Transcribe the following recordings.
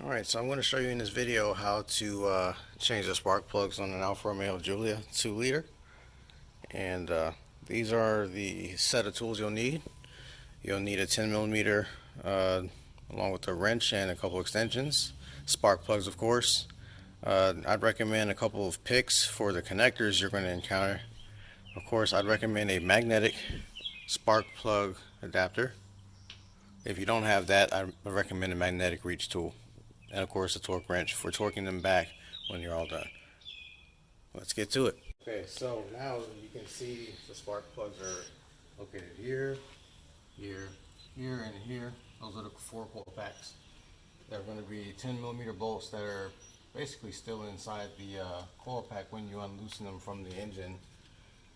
Alright, so I'm going to show you in this video how to change the spark plugs on an Alfa Romeo Giulia 2-liter. And these are the set of tools you'll need. You'll need a 10mm along with a wrench and a couple extensions. Spark plugs, of course. I'd recommend a couple of picks for the connectors you're going to encounter. Of course, I'd recommend a magnetic spark plug adapter. If you don't have that, I recommend a magnetic reach tool. And of course a torque wrench for torquing them back when you're all done. Let's get to it. Okay, so now you can see the spark plugs are located here, here, here, and here. Those are the 4 coil packs. They're going to be 10mm bolts that are basically still inside the coil pack when you unloosen them from the engine.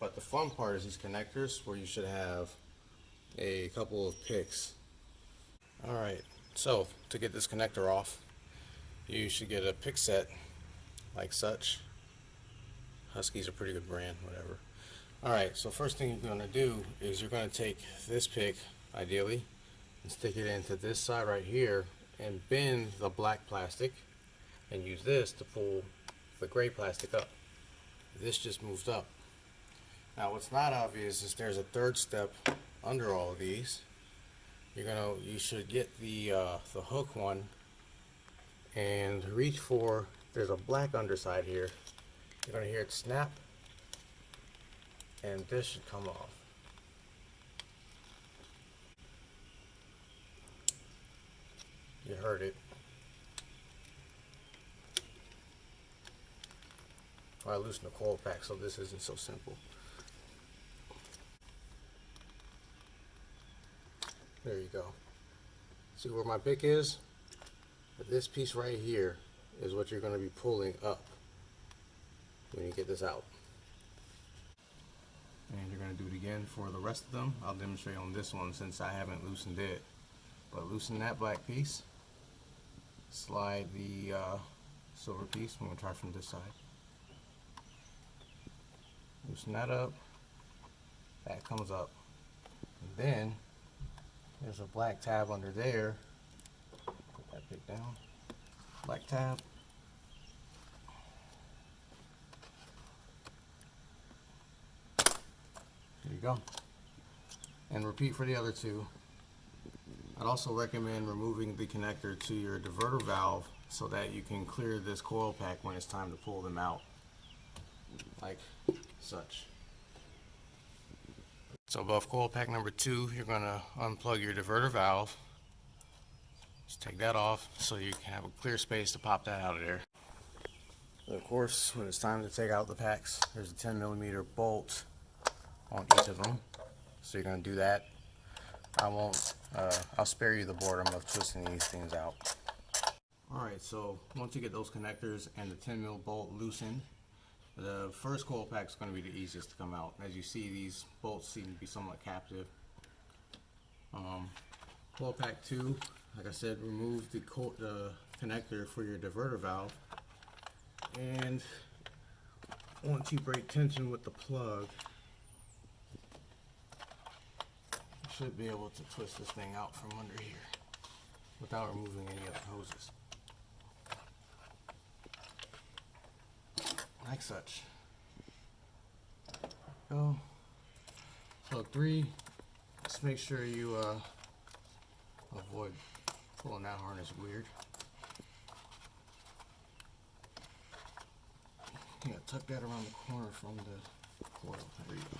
But the fun part is these connectors, where you should have a couple of picks. Alright, so to get this connector off, you should get a pick set like such. Husky's a pretty good brand, whatever. Alright, so first thing you're going to do is you're going to take this pick, ideally, and stick it into this side right here and bend the black plastic and use this to pull the gray plastic up. This just moves up. Now what's not obvious is there's a third step under all of these. You should get the hook one and reach for, there's a black underside here. You're going to hear it snap and this should come off. You heard it. I loosened the coil pack, so this isn't so simple. There you go. See where my pick is? This piece right here is what you're going to be pulling up when you get this out. And you're going to do it again for the rest of them. I'll demonstrate on this one since I haven't loosened it. But loosen that black piece. Slide the silver piece. I'm going to try from this side. Loosen that up. That comes up. And then there's a black tab under there. Put that pick down. Black tab. There you go. And repeat for the other two. I'd also recommend removing the connector to your diverter valve so that you can clear this coil pack when it's time to pull them out. Like such. So above coil pack number 2, you're going to unplug your diverter valve. Just take that off so you can have a clear space to pop that out of there. Of course, when it's time to take out the packs, there's a 10mm bolt on each of them. So you're going to do that. I'll spare you the boredom of twisting these things out. Alright, so once you get those connectors and the 10mm bolt loosened, the first coil pack is going to be the easiest to come out. As you see, these bolts seem to be somewhat captive. Coil pack 2, like I said, remove the connector for your diverter valve. And once you break tension with the plug, you should be able to twist this thing out from under here without removing any of the hoses. Like such. Go. Plug 3. Just make sure you avoid pulling that harness weird. You gotta tuck that around the corner from the coil. There you go.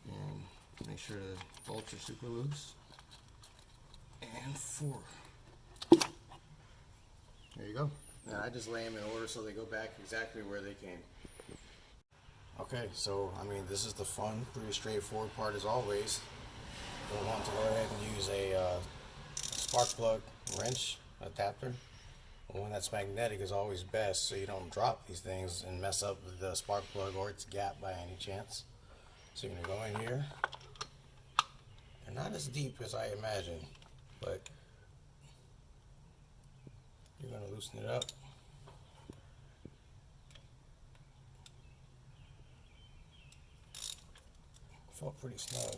And make sure the bolts are super loose. And 4. There you go. And I just lay them in order so they go back exactly where they came. Okay, so I mean, this is the fun, pretty straightforward part as always. You'll want to go ahead and use a spark plug wrench adapter. One that's magnetic is always best, so you don't drop these things and mess up the spark plug or its gap by any chance. So you're going to go in here. They're not as deep as I imagined. but you're going to loosen it up. Felt pretty snug.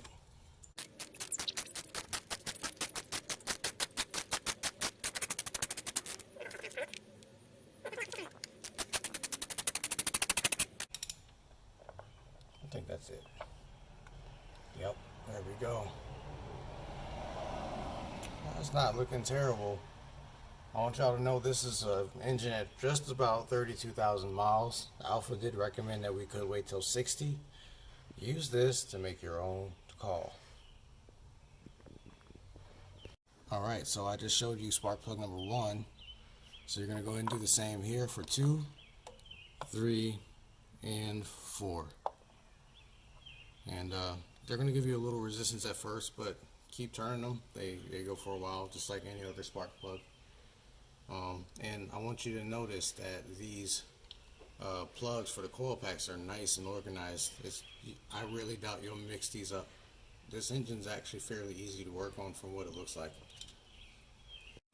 I think that's it. Yep, there we go. That's not looking terrible. I want y'all to know this is an engine at just about 32,000 miles. Alfa did recommend that we could wait till 60. Use this to make your own call. Alright, so I just showed you spark plug number 1. So you're going to go ahead and do the same here for 2, 3, and 4. And they're going to give you a little resistance at first, but keep turning them. They go for a while, just like any other spark plug. And I want you to notice that these plugs for the coil packs are nice and organized. I really doubt you'll mix these up. This engine's actually fairly easy to work on from what it looks like.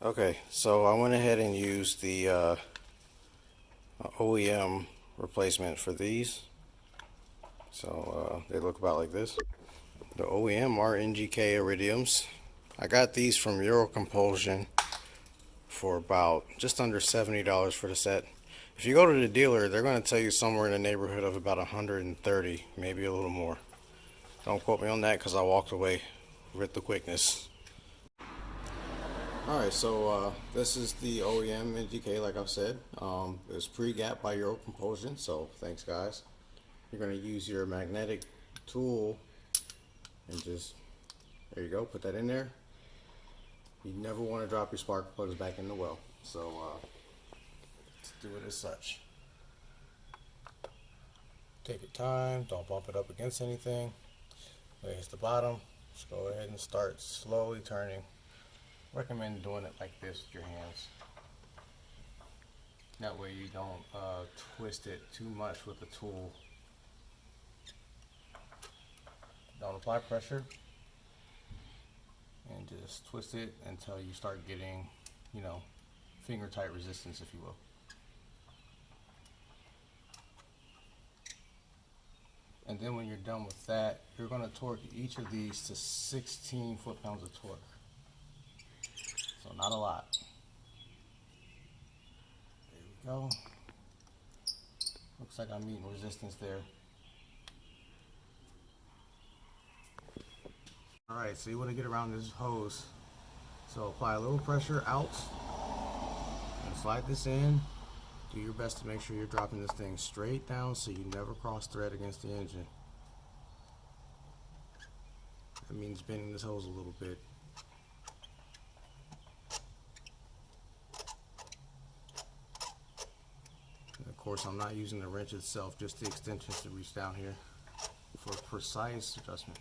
Okay, so I went ahead and used the OEM replacement for these. So they look about like this. The OEM are NGK Iridiums. I got these from Eurocompulsion for about just under $70 for the set. If you go to the dealer, they're going to tell you somewhere in the neighborhood of about 130, maybe a little more. Don't quote me on that because I walked away with the quickness. Alright, so this is the OEM NGK, like I've said. It's pre-gapped by Eurocompulsion, so thanks guys. You're going to use your magnetic tool and just, there you go, put that in there. You never want to drop your spark plugs back in the well, so let's do it as such. Take your time, don't bump it up against anything. Here's the bottom. Just go ahead and start slowly turning. Recommend doing it like this with your hands. That way you don't twist it too much with the tool. Don't apply pressure. And just twist it until you start getting, you know, finger tight resistance, if you will. And then when you're done with that, you're going to torque each of these to 16 foot-pounds of torque. So not a lot. There we go. Looks like I'm meeting resistance there. Alright, so you want to get around this hose. So apply a little pressure out and slide this in. Do your best to make sure you're dropping this thing straight down so you never cross thread against the engine. That means bending this hose a little bit. And of course, I'm not using the wrench itself, just the extensions to reach down here for precise adjustment.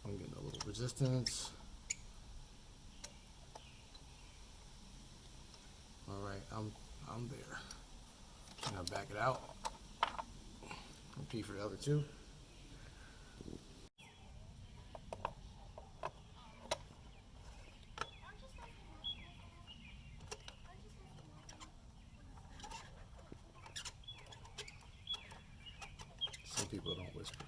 I'm getting a little resistance. Alright, I'm there. Now back it out. Repeat for the other two. Some people don't whisper.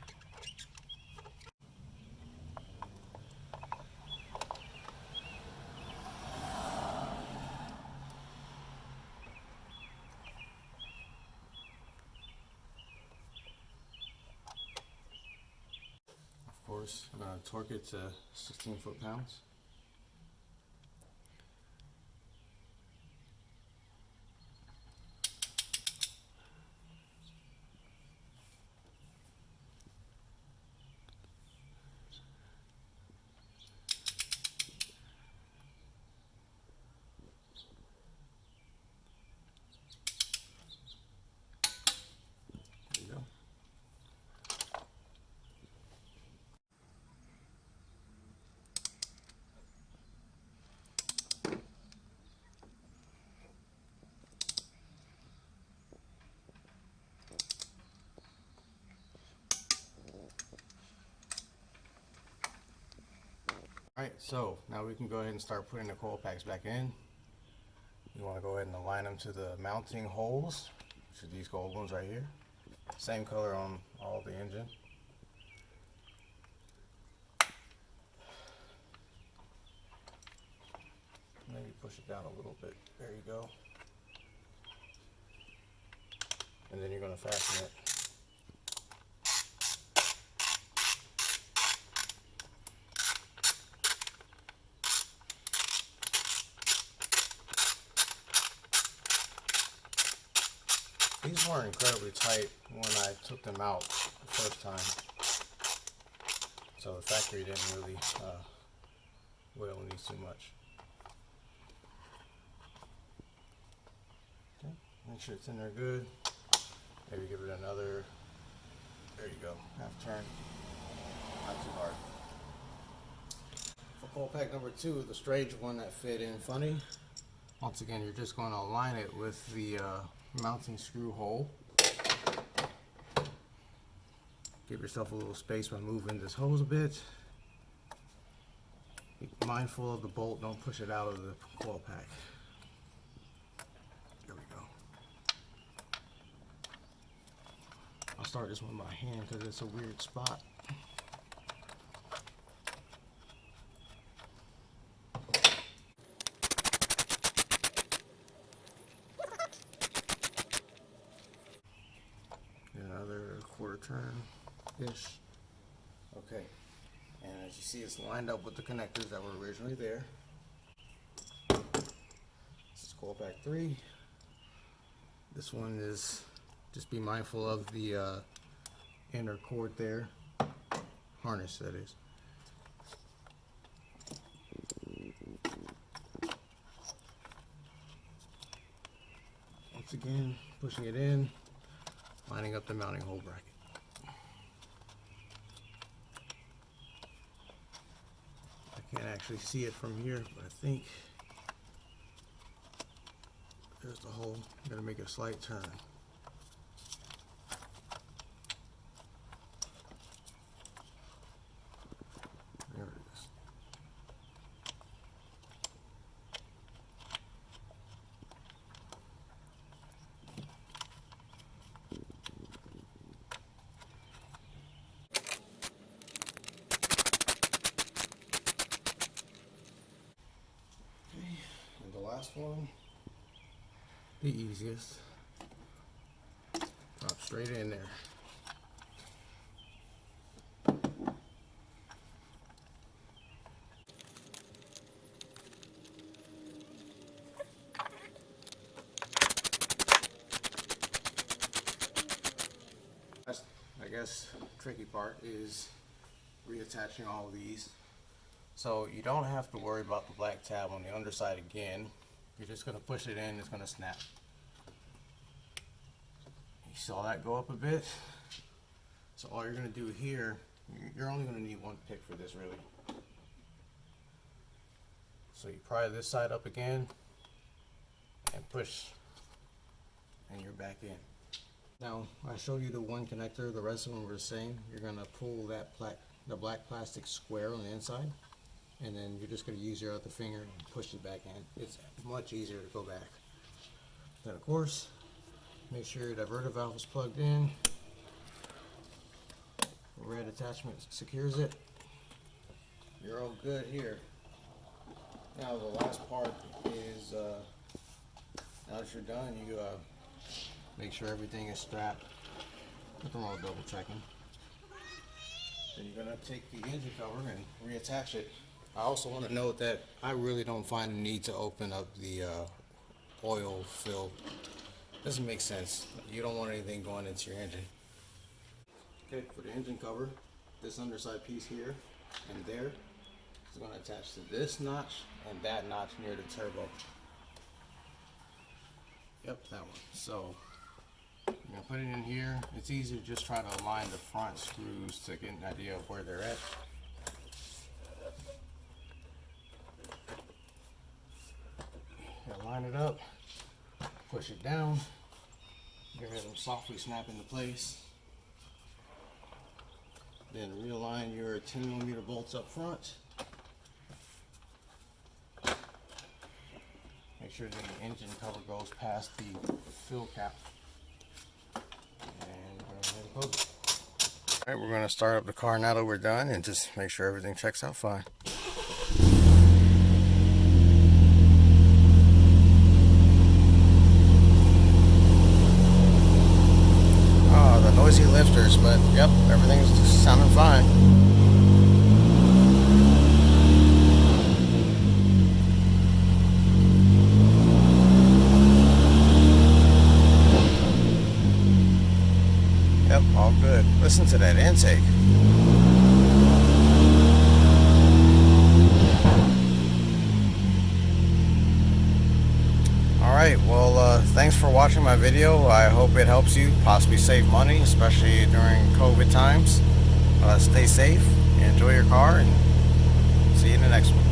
Of course, I'm going to torque it to 16 foot-pounds. There you go. Alright, so now we can go ahead and start putting the coil packs back in. You want to go ahead and align them to the mounting holes, which are these gold ones right here. Same color on all the engine. Maybe push it down a little bit. There you go. And then you're going to fasten it. These weren't incredibly tight when I took them out the first time, so the factory didn't really oil these too much. Okay, make sure it's in there good. Maybe give it another, there you go, half turn, not too hard. For coil pack number 2, the strange one that fit in funny, once again you're just going to align it with the mounting screw hole. Give yourself a little space by moving this hose a bit. Be mindful of the bolt, don't push it out of the coil pack. There we go. I'll start this one by hand because it's a weird spot. Another quarter turn-ish. Okay, and as you see, it's lined up with the connectors that were originally there. This is coil pack 3. This one is, just be mindful of the inner cord there, harness that is. Once again, pushing it in, lining up the mounting hole bracket. I can't actually see it from here, but I think there's the hole. I'm going to make a slight turn. There it is. And the last one, the easiest. Drop straight in there. I guess tricky part is reattaching all of these. So you don't have to worry about the black tab on the underside again. You're just going to push it in, it's going to snap. You saw that go up a bit. So all you're going to do here, you're only going to need one pick for this really. So you pry this side up again and push, and you're back in. Now I showed you the one connector, the rest of them were the same. You're going to pull that the black plastic square on the inside, and then you're just going to use your other finger and push it back in. It's much easier to go back. Then of course, make sure your diverter valve is plugged in. The red attachment secures it. You're all good here. Now the last part is, now that you're done, you make sure everything is strapped. Nothing wrong with double checking. Then you're going to take the engine cover and reattach it. I also want to note that I really don't find the need to open up the oil fill. Doesn't make sense. You don't want anything going into your engine. Okay, for the engine cover, this underside piece here and there is going to attach to this notch and that notch near the turbo. Yep, that one. So I'm going to put it in here. It's easy to just try to align the front screws to get an idea of where they're at. Line it up, push it down, go ahead and softly snap into place. Then realign your 10mm bolts up front. sure that the engine cover goes past the fuel cap. And we're going to go ahead and close it. Alright, we're going to start up the car now that we're done and just make sure everything checks out fine. Oh, the noisy lifters, but yep, everything's just sounding fine. Yep, all good. Listen to that intake. Alright, well, thanks for watching my video. I hope it helps you possibly save money, especially during COVID times. Stay safe, enjoy your car, and see you in the next one.